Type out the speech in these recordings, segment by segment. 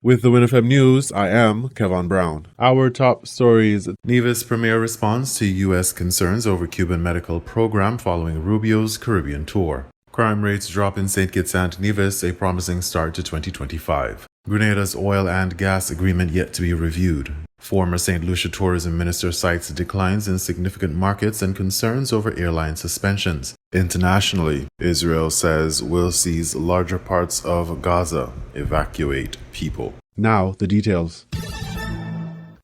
With the WINN FM News, I am Kevin Brown. Our top stories: Nevis Premier responds to U.S. concerns over Cuban medical program following Rubio's Caribbean tour. Crime rates drop in St. Kitts and Nevis, a promising start to 2025. Grenada's oil and gas agreement yet to be reviewed. Former St. Lucia tourism minister cites declines in significant markets and concerns over airline suspensions. Internationally, Israel says will seize larger parts of Gaza, evacuate people. Now, the details.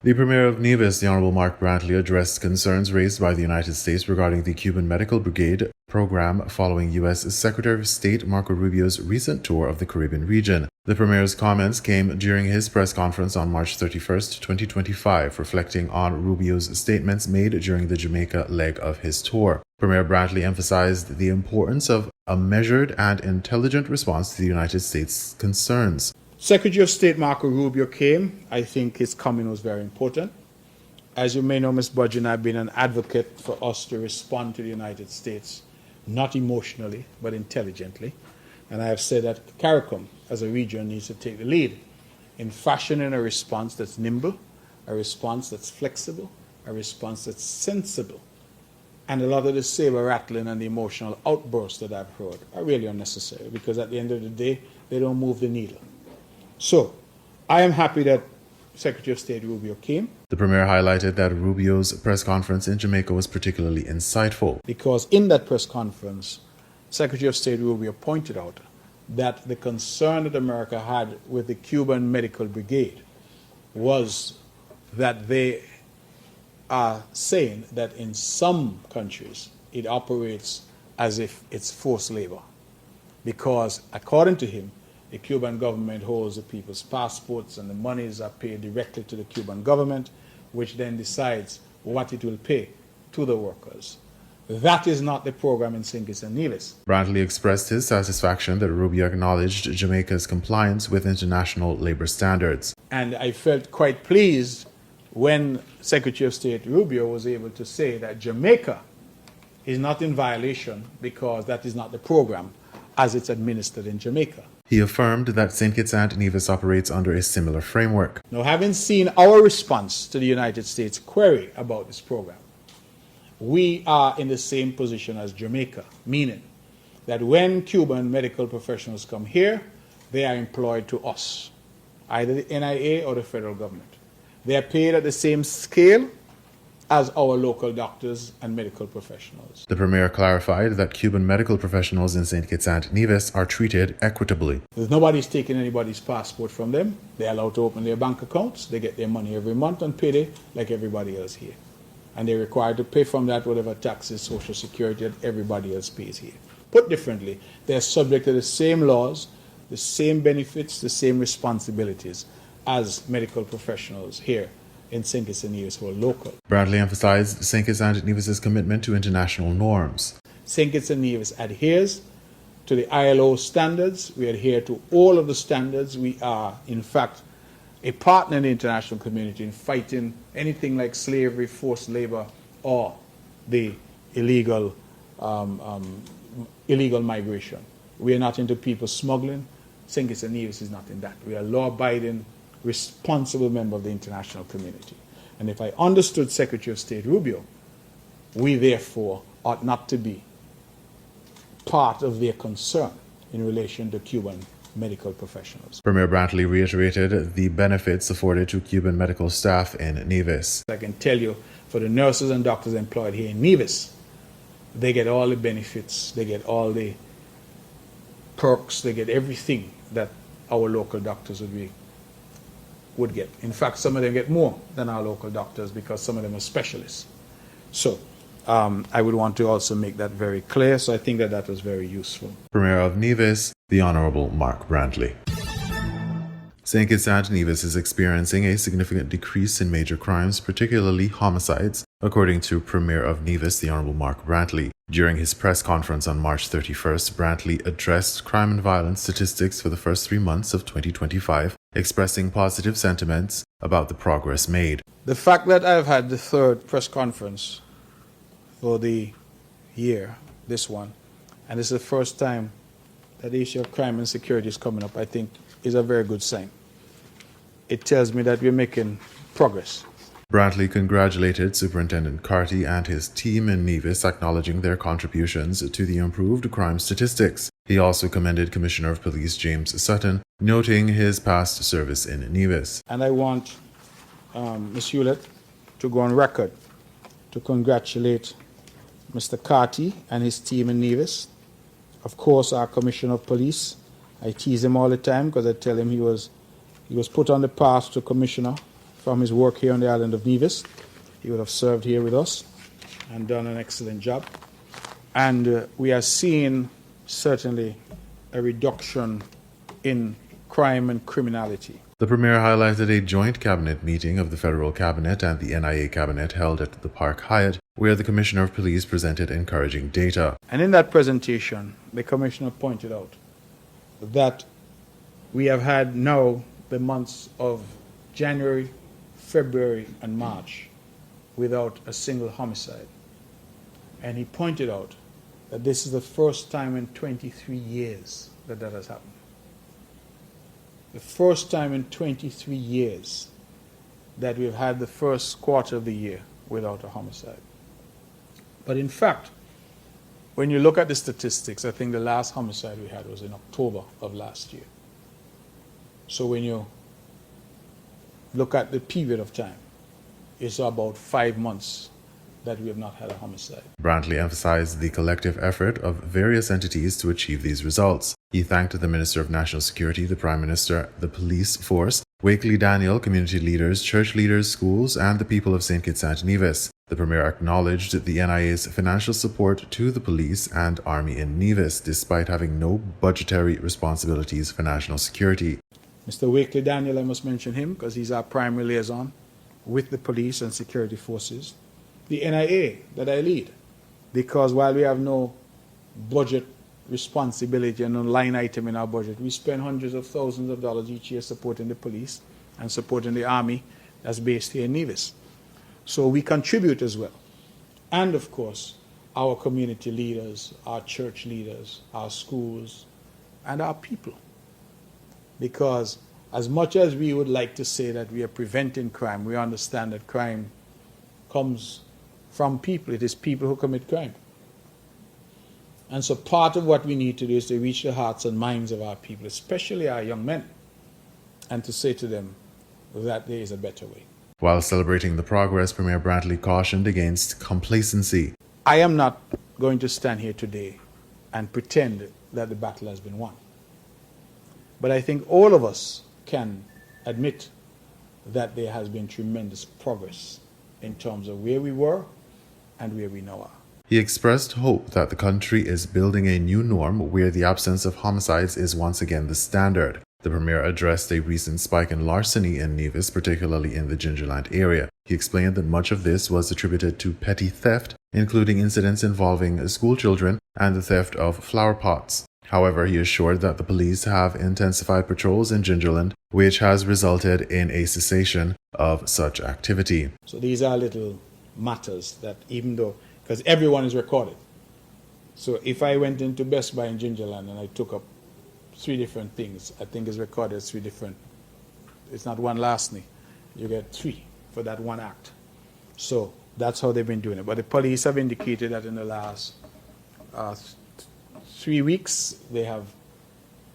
The Premier of Nevis, the Honorable Mark Brantley, addressed concerns raised by the United States regarding the Cuban Medical Brigade program following U.S. Secretary of State Marco Rubio's recent tour of the Caribbean region. The Premier's comments came during his press conference on March 31, 2025, reflecting on Rubio's statements made during the Jamaica leg of his tour. Premier Brantley emphasized the importance of a measured and intelligent response to the United States' concerns. Secretary of State Marco Rubio came. I think his coming was very important. As you may know, Ms. Budgeon, I've been an advocate for us to respond to the United States, not emotionally, but intelligently. And I have said that CARICOM, as a region, needs to take the lead in fashioning a response that's nimble, a response that's flexible, a response that's sensible. And a lot of the saber rattling and the emotional outbursts that I've heard are really unnecessary, because at the end of the day, they don't move the needle. So, I am happy that Secretary of State Rubio came. The Premier highlighted that Rubio's press conference in Jamaica was particularly insightful. Because in that press conference, Secretary of State Rubio pointed out that the concern that America had with the Cuban Medical Brigade was that they are saying that in some countries it operates as if it's forced labor. Because according to him, the Cuban government holds the people's passports and the monies are paid directly to the Cuban government, which then decides what it will pay to the workers. That is not the program in St. Kitts and Nevis. Brantley expressed his satisfaction that Rubio acknowledged Jamaica's compliance with international labor standards. And I felt quite pleased when Secretary of State Rubio was able to say that Jamaica is not in violation because that is not the program as it's administered in Jamaica. He affirmed that St. Kitts and Nevis operates under a similar framework. Now, having seen our response to the United States query about this program, we are in the same position as Jamaica, meaning that when Cuban medical professionals come here, they are employed to us, either the NIA or the federal government. They are paid at the same scale as our local doctors and medical professionals. The Premier clarified that Cuban medical professionals in St. Kitts and Nevis are treated equitably. Nobody's taking anybody's passport from them. They're allowed to open their bank accounts. They get their money every month and pay it like everybody else here. And they're required to pay from that whatever taxes, social security that everybody else pays here. Put differently, they're subject to the same laws, the same benefits, the same responsibilities as medical professionals here in St. Kitts and Nevis who are local. Brantley emphasized St. Kitts and Nevis' commitment to international norms. St. Kitts and Nevis adheres to the ILO standards. We adhere to all of the standards. We are, in fact, a partner in the international community in fighting anything like slavery, forced labor, or the illegal migration. We are not into people smuggling. St. Kitts and Nevis is not in that. We are law-abiding, responsible member of the international community. And if I understood Secretary of State Rubio, we therefore ought not to be part of their concern in relation to Cuban medical professionals. Premier Brantley reiterated the benefits afforded to Cuban medical staff in Nevis. I can tell you, for the nurses and doctors employed here in Nevis, they get all the benefits, they get all the perks, they get everything that our local doctors would get. In fact, some of them get more than our local doctors because some of them are specialists. So I would want to also make that very clear. So I think that that was very useful. Premier of Nevis, the Honorable Mark Brantley. St. Kitts and Nevis is experiencing a significant decrease in major crimes, particularly homicides, according to Premier of Nevis, the Honorable Mark Brantley. During his press conference on March 31st, Brantley addressed crime and violence statistics for the first 3 months of 2025, expressing positive sentiments about the progress made. The fact that I've had the third press conference for the year, this one, and this is the first time that the issue of crime and security is coming up, I think is a very good sign. it tells me that we're making progress. Brantley congratulated Superintendent Carty and his team in Nevis, acknowledging their contributions to the improved crime statistics. He also commended Commissioner of Police James Sutton, noting his past service in Nevis. And I want Ms. Hewlett to go on record to congratulate Mr. Carty and his team in Nevis. Of course, our Commissioner of Police, I tease him all the time because I tell him he was put on the path to Commissioner from his work here on the island of Nevis. He would have served here with us and done an excellent job. And we are seeing certainly a reduction in crime and criminality. The Premier highlighted a joint cabinet meeting of the Federal Cabinet and the NIA Cabinet held at the Park Hyatt, where the Commissioner of Police presented encouraging data. And in that presentation, the Commissioner pointed out that we have had now the months of January, February, and March without a single homicide. And he pointed out that this is the first time in 23 years that has happened. The first time in 23 years that we've had the first quarter of the year without a homicide. But in fact, when you look at the statistics, I think the last homicide we had was in October of last year. So when you look at the period of time, it's about 5 months that we have not had a homicide. Brantley emphasized the collective effort of various entities to achieve these results. He thanked the Minister of National Security, the Prime Minister, the police force, Wakely Daniel, community leaders, church leaders, schools, and the people of St. Kitts and Nevis. The Premier acknowledged the NIA's financial support to the police and army in Nevis, despite having no budgetary responsibilities for national security. Mr. Wakely Daniel, I must mention him because he's our primary liaison with the police and security forces. The NIA that I lead, because while we have no budget responsibility and no line item in our budget, we spend hundreds of thousands of dollars each year supporting the police and supporting the army that's based here in Nevis. So we contribute as well. And of course, our community leaders, our church leaders, our schools, and our people. Because as much as we would like to say that we are preventing crime, we understand that crime comes from people. It is people who commit crime. And so part of what we need to do is to reach the hearts and minds of our people, especially our young men, and to say to them that there is a better way. While celebrating the progress, Premier Brantley cautioned against complacency. I am not going to stand here today and pretend that the battle has been won. But I think all of us can admit that there has been tremendous progress in terms of where we were and where we now are. He expressed hope that the country is building a new norm where the absence of homicides is once again the standard. The Premier addressed a recent spike in larceny in Nevis, particularly in the Gingerland area. He explained that much of this was attributed to petty theft, including incidents involving school children and the theft of flower pots. However, he assured that the police have intensified patrols in Gingerland, which has resulted in a cessation of such activity. So these are little matters that even though, because everyone is recorded. So if I went into Best Buy in Gingerland and I took up 3 different things, I think it's recorded as 3 different. It's not one larceny. You get 3 for that one act. So that's how they've been doing it. But the police have indicated that in the last 3 weeks, they have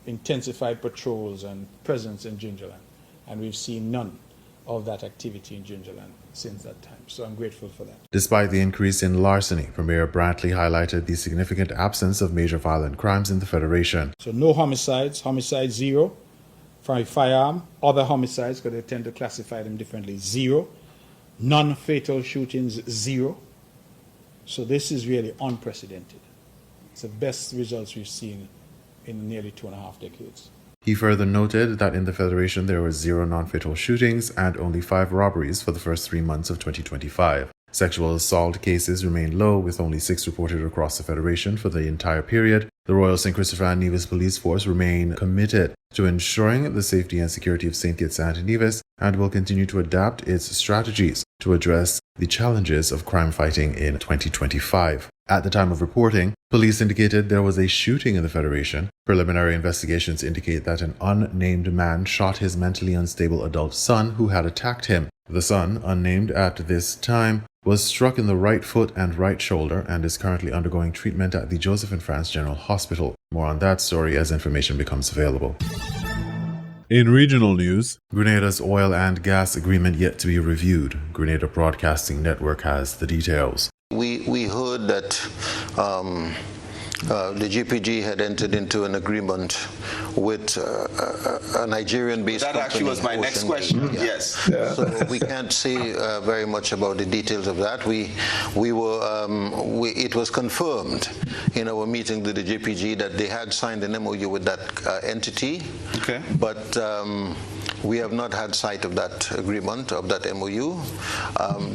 intensified patrols and presence in Gingerland. And we've seen none of that activity in Gingerland since that time. So I'm grateful for that. Despite the increase in larceny, Premier Brantley highlighted the significant absence of major violent crimes in the Federation. So no homicides, homicide 0, from a firearm, other homicides, because they tend to classify them differently, 0, non-fatal shootings 0. So this is really unprecedented. It's the best results we've seen in nearly 2.5 decades. He further noted that in the Federation there were 0 non-fatal shootings and only 5 robberies for the first 3 months of 2025. Sexual assault cases remain low, with only 6 reported across the Federation for the entire period, The Royal St. Christopher and Nevis Police Force remain committed to ensuring the safety and security of St. Kitts and Nevis and will continue to adapt its strategies to address the challenges of crime fighting in 2025. At the time of reporting, police indicated there was a shooting in the Federation. Preliminary investigations indicate that an unnamed man shot his mentally unstable adult son who had attacked him. The son, unnamed at this time, was struck in the right foot and right shoulder and is currently undergoing treatment at the Joseph and France General Hospital. More on that story as information becomes available. In regional news, Grenada's oil and gas agreement yet to be reviewed. Grenada Broadcasting Network has the details. We heard that the GPG had entered into an agreement with a Nigerian-based company. That actually was my next question. Yeah. Yes. Yeah. So we can't say very much about the details of that. It was confirmed in our meeting with the GPG that they had signed an MOU with that entity. Okay. But we have not had sight of that agreement, of that MOU.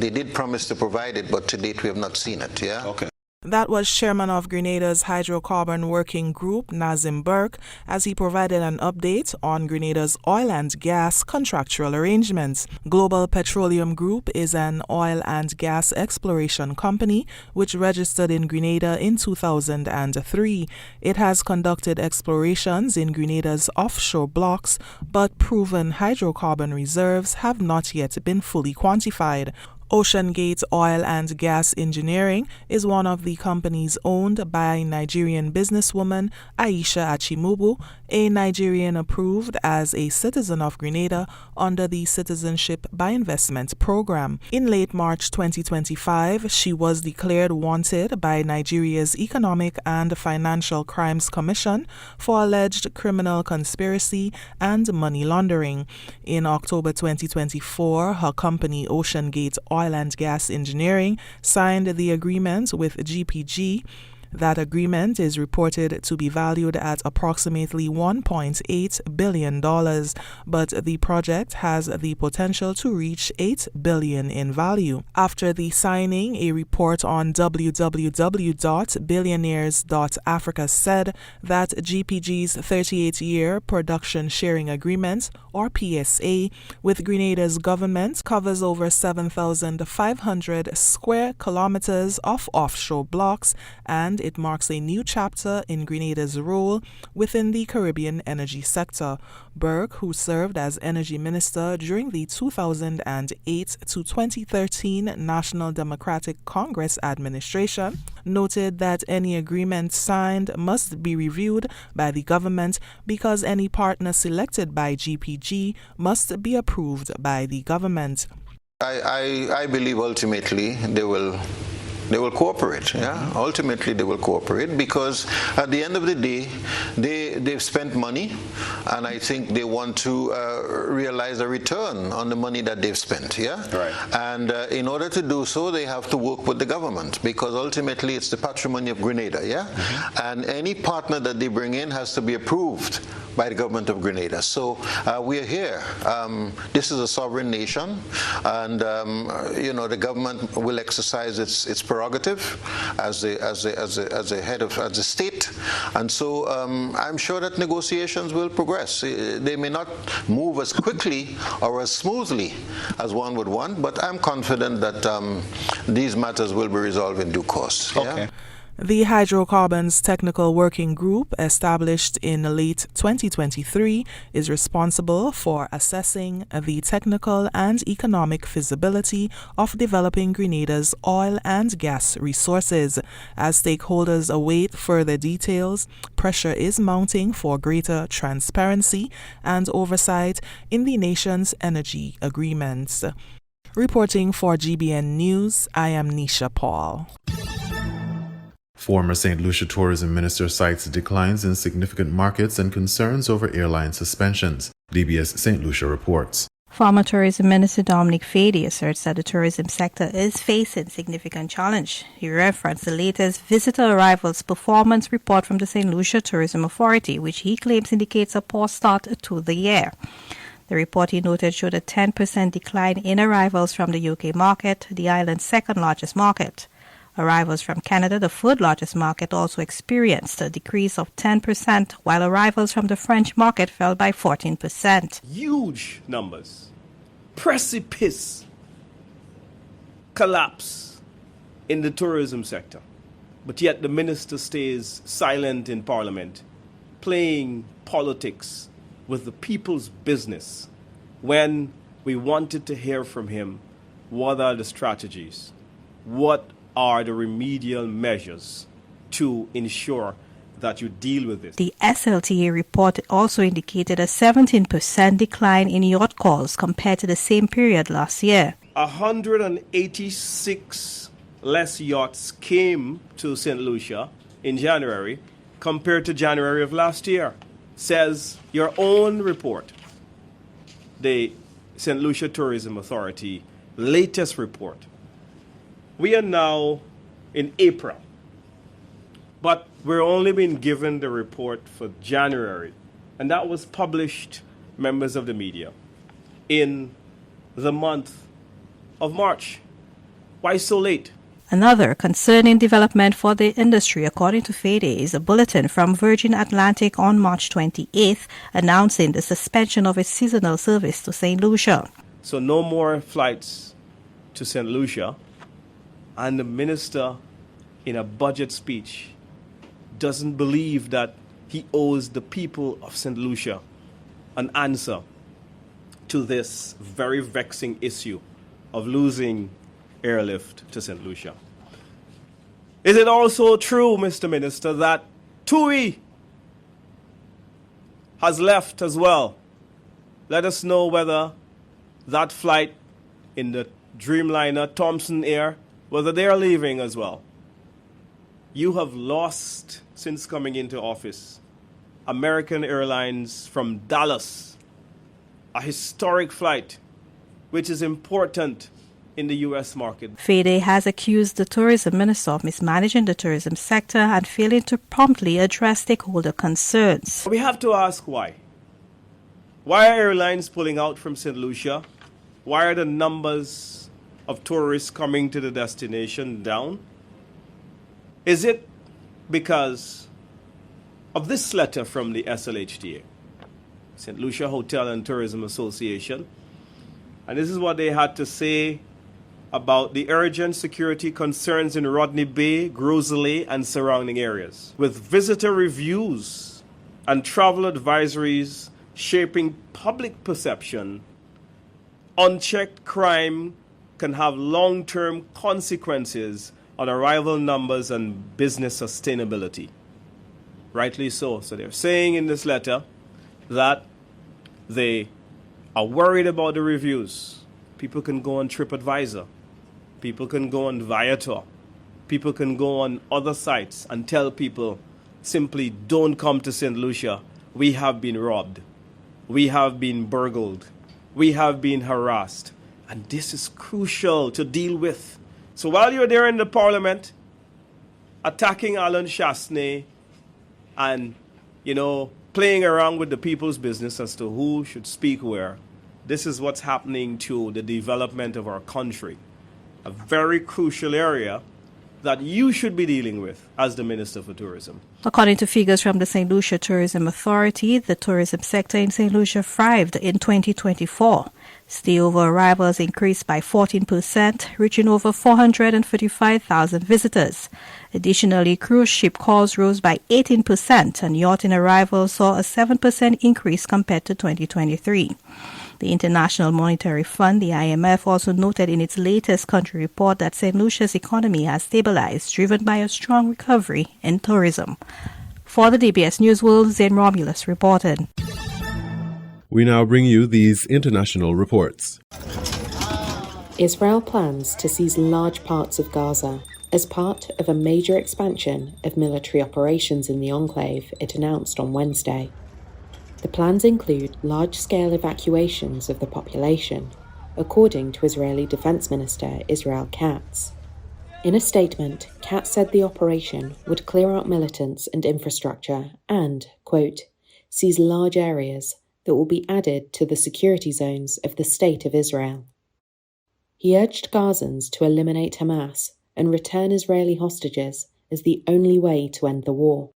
They did promise to provide it, but to date we have not seen it. Yeah. Okay. That was Chairman of Grenada's Hydrocarbon Working Group, Nazim Burke, as he provided an update on Grenada's oil and gas contractual arrangements. Global Petroleum Group is an oil and gas exploration company which registered in Grenada in 2003. It has conducted explorations in Grenada's offshore blocks, but proven hydrocarbon reserves have not yet been fully quantified. Ocean Gate Oil and Gas Engineering is one of the companies owned by Nigerian businesswoman Aisha Achimubu, a Nigerian approved as a citizen of Grenada under the Citizenship by Investment program. In late March 2025, she was declared wanted by Nigeria's Economic and Financial Crimes Commission for alleged criminal conspiracy and money laundering. In October 2024, her company Ocean Gate Oil and Gas Engineering signed the agreement with GPG. That agreement is reported to be valued at approximately $1.8 billion, but the project has the potential to reach $8 billion in value. After the signing, a report on www.billionaires.africa said that GPG's 38-year production sharing agreement, or PSA, with Grenada's government covers over 7,500 square kilometers of offshore blocks, and it marks a new chapter in Grenada's role within the Caribbean energy sector. Burke, who served as energy minister during the 2008 to 2013 National Democratic Congress administration, noted that any agreement signed must be reviewed by the government because any partner selected by GPG must be approved by the government. I believe ultimately they will cooperate. Yeah, ultimately they will cooperate because at the end of the day, they've spent money, and I think they want to realize a return on the money that they've spent. Yeah, right. And in order to do so, they have to work with the government because ultimately it's the patrimony of Grenada. Yeah, and any partner that they bring in has to be approved by the government of Grenada. So we are here. This is a sovereign nation, and the government will exercise its prerogative as the head of the state, and so I'm sure that negotiations will progress. They may not move as quickly or as smoothly as one would want, but I'm confident that these matters will be resolved in due course. Okay. Yeah? The Hydrocarbons Technical Working Group, established in late 2023, is responsible for assessing the technical and economic feasibility of developing Grenada's oil and gas resources. As stakeholders await further details, pressure is mounting for greater transparency and oversight in the nation's energy agreements. Reporting for GBN News, I am Nisha Paul. Former St. Lucia Tourism Minister cites declines in significant markets and concerns over airline suspensions. DBS St. Lucia reports. Former Tourism Minister Dominic Fady asserts that the tourism sector is facing significant challenge. He referenced the latest visitor arrivals performance report from the St. Lucia Tourism Authority, which he claims indicates a poor start to the year. The report, he noted, showed a 10% decline in arrivals from the UK market, the island's second largest market. Arrivals from Canada, the third largest market, also experienced a decrease of 10%, while arrivals from the French market fell by 14%. Huge numbers. Precipice collapse in the tourism sector. But yet the minister stays silent in Parliament, playing politics with the people's business when we wanted to hear from him what are the strategies, what are the remedial measures to ensure that you deal with this. The SLTA report also indicated a 17% decline in yacht calls compared to the same period last year. 186 less yachts came to St. Lucia in January compared to January of last year, says your own report. The St. Lucia Tourism Authority latest report. We are now in April, but we're only been given the report for January, and that was published, members of the media, in the month of March. Why so late? Another concerning development for the industry, according to FADE, is a bulletin from Virgin Atlantic on March 28th announcing the suspension of its seasonal service to St. Lucia. So no more flights to St. Lucia, and the minister, in a budget speech, doesn't believe that he owes the people of St. Lucia an answer to this very vexing issue of losing airlift to St. Lucia. Is it also true, Mr. Minister, that TUI has left as well? Let us know whether that flight in the Dreamliner Thomson Air, whether they are leaving as well. You have lost, since coming into office, American Airlines from Dallas, a historic flight, which is important in the U.S. market. FADE has accused the tourism minister of mismanaging the tourism sector and failing to promptly address stakeholder concerns. We have to ask why. Why are airlines pulling out from St. Lucia? Why are the numbers of tourists coming to the destination down? Is it because of this letter from the SLHTA, St. Lucia Hotel and Tourism Association? And this is what they had to say about the urgent security concerns in Rodney Bay, Grosley, and surrounding areas. With visitor reviews and travel advisories shaping public perception, unchecked crime can have long-term consequences on arrival numbers and business sustainability. Rightly so. So they're saying in this letter that they are worried about the reviews. People can go on TripAdvisor. People can go on Viator. People can go on other sites and tell people simply don't come to St. Lucia. We have been robbed. We have been burgled. We have been harassed. And this is crucial to deal with. So while you're there in the Parliament, attacking Alan Chasney and, playing around with the people's business as to who should speak where, this is what's happening to the development of our country. A very crucial area that you should be dealing with as the Minister for Tourism. According to figures from the St. Lucia Tourism Authority, the tourism sector in St. Lucia thrived in 2024. Stayover arrivals increased by 14%, reaching over 435,000 visitors. Additionally, cruise ship calls rose by 18%, and yachting arrivals saw a 7% increase compared to 2023. The International Monetary Fund, the IMF, also noted in its latest country report that St. Lucia's economy has stabilized, driven by a strong recovery in tourism. For the DBS News World, Zain Romulus reported. We now bring you these international reports. Israel plans to seize large parts of Gaza as part of a major expansion of military operations in the enclave, it announced on Wednesday. The plans include large-scale evacuations of the population, according to Israeli Defense Minister Israel Katz. In a statement, Katz said the operation would clear out militants and infrastructure and, quote, seize large areas that will be added to the security zones of the State of Israel. He urged Gazans to eliminate Hamas and return Israeli hostages as the only way to end the war.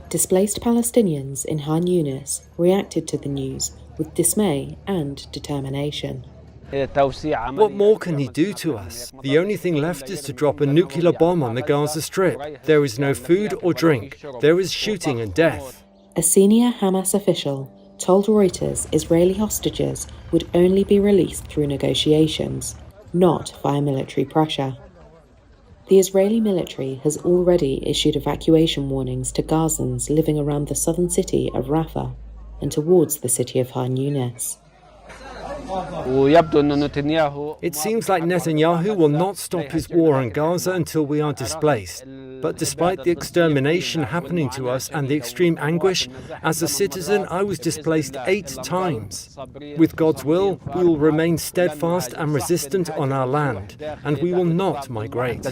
Displaced Palestinians in Khan Yunis reacted to the news with dismay and determination. What more can he do to us? The only thing left is to drop a nuclear bomb on the Gaza Strip. There is no food or drink. There is shooting and death. A senior Hamas official told Reuters Israeli hostages would only be released through negotiations, not via military pressure. The Israeli military has already issued evacuation warnings to Gazans living around the southern city of Rafah and towards the city of Khan Yunis. It seems like Netanyahu will not stop his war on Gaza until we are displaced. But despite the extermination happening to us and the extreme anguish, as a citizen I was displaced 8 times. With God's will, we will remain steadfast and resistant on our land, and we will not migrate.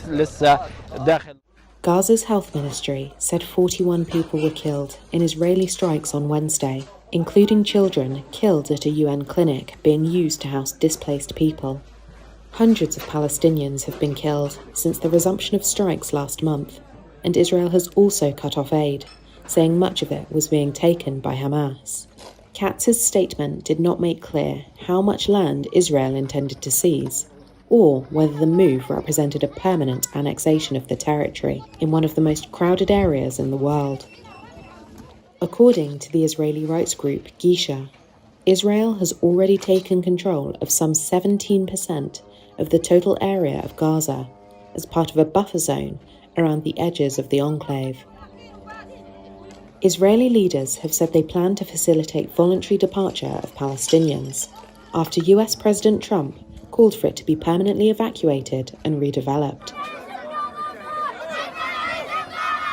Gaza's health ministry said 41 people were killed in Israeli strikes on Wednesday, including children killed at a UN clinic being used to house displaced people. Hundreds of Palestinians have been killed since the resumption of strikes last month, and Israel has also cut off aid, saying much of it was being taken by Hamas. Katz's statement did not make clear how much land Israel intended to seize, or whether the move represented a permanent annexation of the territory in one of the most crowded areas in the world. According to the Israeli rights group Gisha, Israel has already taken control of some 17% of the total area of Gaza as part of a buffer zone around the edges of the enclave. Israeli leaders have said they plan to facilitate voluntary departure of Palestinians after US President Trump called for it to be permanently evacuated and redeveloped.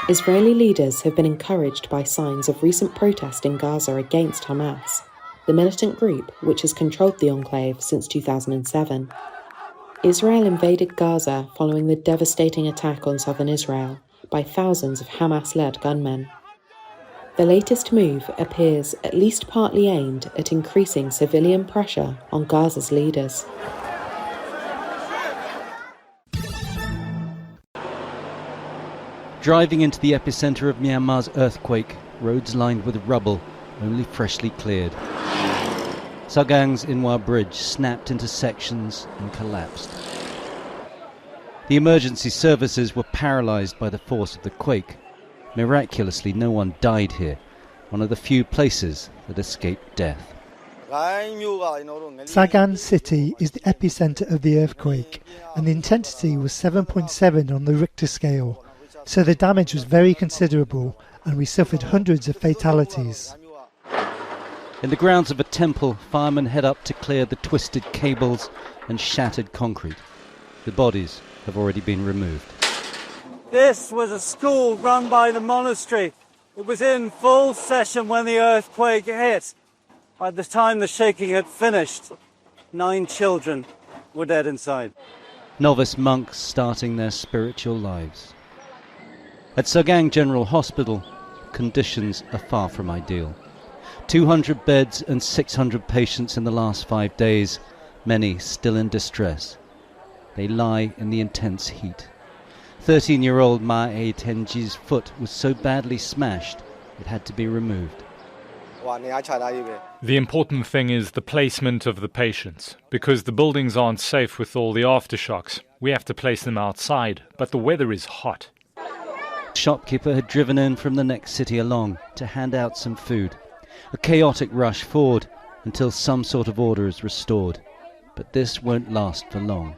Israeli leaders have been encouraged by signs of recent protest in Gaza against Hamas, the militant group which has controlled the enclave since 2007. Israel invaded Gaza following the devastating attack on southern Israel by thousands of Hamas-led gunmen. The latest move appears at least partly aimed at increasing civilian pressure on Gaza's leaders. Driving into the epicenter of Myanmar's earthquake, roads lined with rubble, only freshly cleared. Sagang's Inwa Bridge snapped into sections and collapsed. The emergency services were paralyzed by the force of the quake. Miraculously, no one died here, one of the few places that escaped death. Sagan City is the epicenter of the earthquake, and the intensity was 7.7 on the Richter scale. So the damage was very considerable, and we suffered hundreds of fatalities. In the grounds of a temple, firemen head up to clear the twisted cables and shattered concrete. The bodies have already been removed. This was a school run by the monastery. It was in full session when the earthquake hit. By the time the shaking had finished, 9 children were dead inside. Novice monks starting their spiritual lives. At Sagang General Hospital, conditions are far from ideal. 200 beds and 600 patients in the last 5 days, many still in distress. They lie in the intense heat. 13-year-old Ma A Tenji's foot was so badly smashed it had to be removed. The important thing is the placement of the patients, because the buildings aren't safe with all the aftershocks. We have to place them outside, but the weather is hot. The shopkeeper had driven in from the next city along to hand out some food. A chaotic rush forward until some sort of order is restored. But this won't last for long.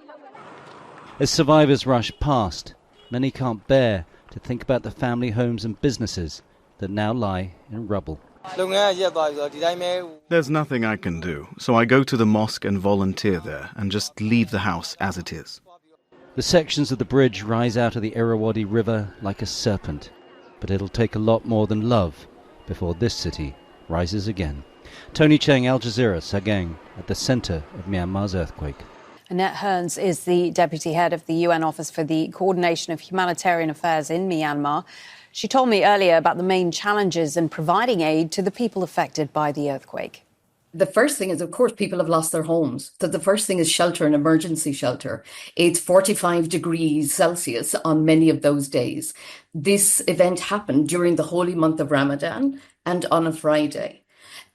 As survivors rush past, many can't bear to think about the family homes and businesses that now lie in rubble. There's nothing I can do, so I go to the mosque and volunteer there and just leave the house as it is. The sections of the bridge rise out of the Irrawaddy River like a serpent, but it'll take a lot more than love before this city rises again. Tony Cheng, Al Jazeera, Sagang, at the centre of Myanmar's earthquake. Annette Hearns is the deputy head of the UN Office for the Coordination of Humanitarian Affairs in Myanmar. She told me earlier about the main challenges in providing aid to the people affected by the earthquake. The first thing is, of course, people have lost their homes. So the first thing is shelter and emergency shelter. It's 45 degrees Celsius on many of those days. This event happened during the holy month of Ramadan and on a Friday.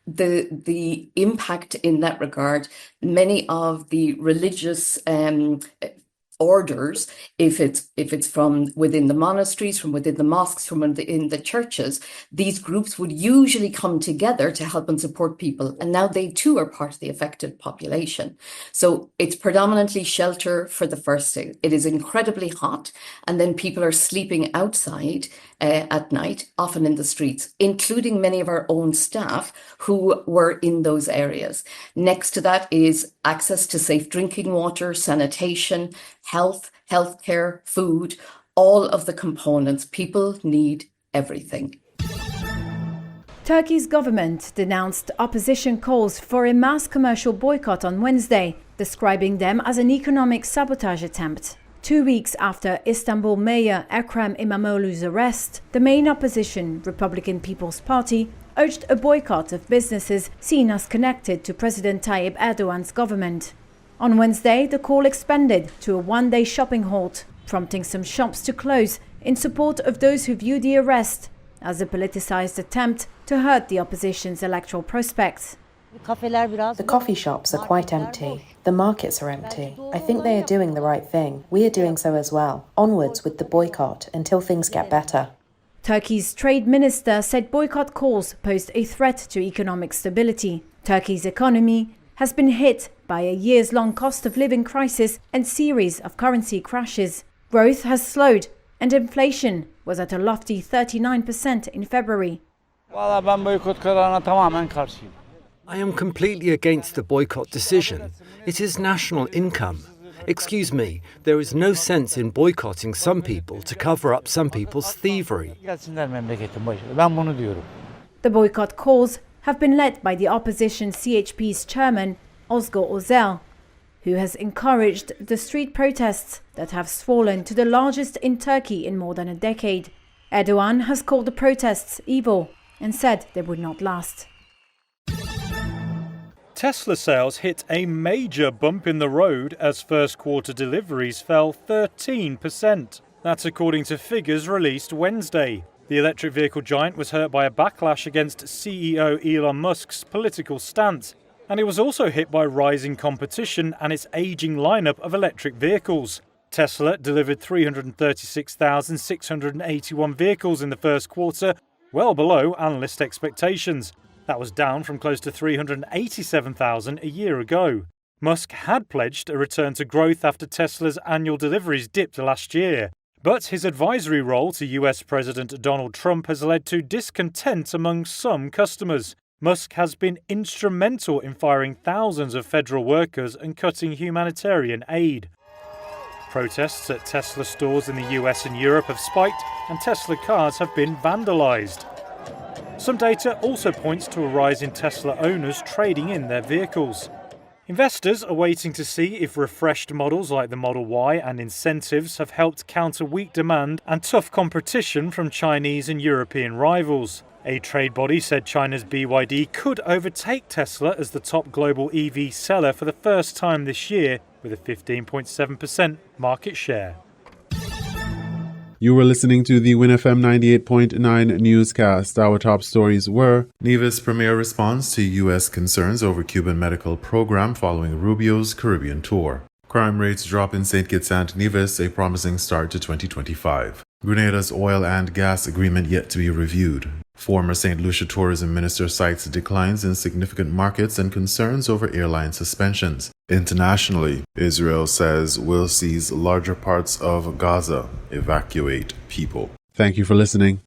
The impact in that regard, many of the religious orders, if it's from within the monasteries, from within the mosques, from in the churches, these groups would usually come together to help and support people. And now they too are part of the affected population. So it's predominantly shelter for the first day. It is incredibly hot, and then people are sleeping outside at night, often in the streets, including many of our own staff who were in those areas. Next to that is access to safe drinking water, sanitation, healthcare, food, all of the components. People need everything. Turkey's government denounced opposition calls for a mass commercial boycott on Wednesday, describing them as an economic sabotage attempt. 2 weeks after Istanbul Mayor Ekrem İmamoğlu's arrest, the main opposition, Republican People's Party, urged a boycott of businesses seen as connected to President Tayyip Erdogan's government. On Wednesday, the call expanded to a one-day shopping halt, prompting some shops to close in support of those who view the arrest as a politicized attempt to hurt the opposition's electoral prospects. The coffee shops are quite empty. The markets are empty. I think they are doing the right thing. We are doing so as well. Onwards with the boycott until things get better. Turkey's trade minister said boycott calls posed a threat to economic stability. Turkey's economy has been hit by a years-long cost of living crisis and series of currency crashes. Growth has slowed and inflation was at a lofty 39% in February. I am completely against the boycott decision. It is national income. Excuse me, there is no sense in boycotting some people to cover up some people's thievery. The boycott calls have been led by the opposition CHP's chairman, Özgür Özel, who has encouraged the street protests that have swollen to the largest in Turkey in more than a decade. Erdogan has called the protests evil and said they would not last. Tesla sales hit a major bump in the road as first quarter deliveries fell 13%. That's according to figures released Wednesday. The electric vehicle giant was hurt by a backlash against CEO Elon Musk's political stance, and it was also hit by rising competition and its aging lineup of electric vehicles. Tesla delivered 336,681 vehicles in the first quarter, well below analyst expectations. That was down from close to 387,000 a year ago. Musk had pledged a return to growth after Tesla's annual deliveries dipped last year. But his advisory role to US President Donald Trump has led to discontent among some customers. Musk has been instrumental in firing thousands of federal workers and cutting humanitarian aid. Protests at Tesla stores in the US and Europe have spiked, and Tesla cars have been vandalized. Some data also points to a rise in Tesla owners trading in their vehicles. Investors are waiting to see if refreshed models like the Model Y and incentives have helped counter weak demand and tough competition from Chinese and European rivals. A trade body said China's BYD could overtake Tesla as the top global EV seller for the first time this year, with a 15.7% market share. You were listening to the WINN FM 98.9 newscast. Our top stories were Neva's premier response to U.S. concerns over Cuban medical program following Rubio's Caribbean tour. Crime rates drop in St. Kitts and Nevis, a promising start to 2025. Grenada's oil and gas agreement yet to be reviewed. Former St. Lucia tourism minister cites declines in significant markets and concerns over airline suspensions. Internationally, Israel says will seize larger parts of Gaza, evacuate people. Thank you for listening.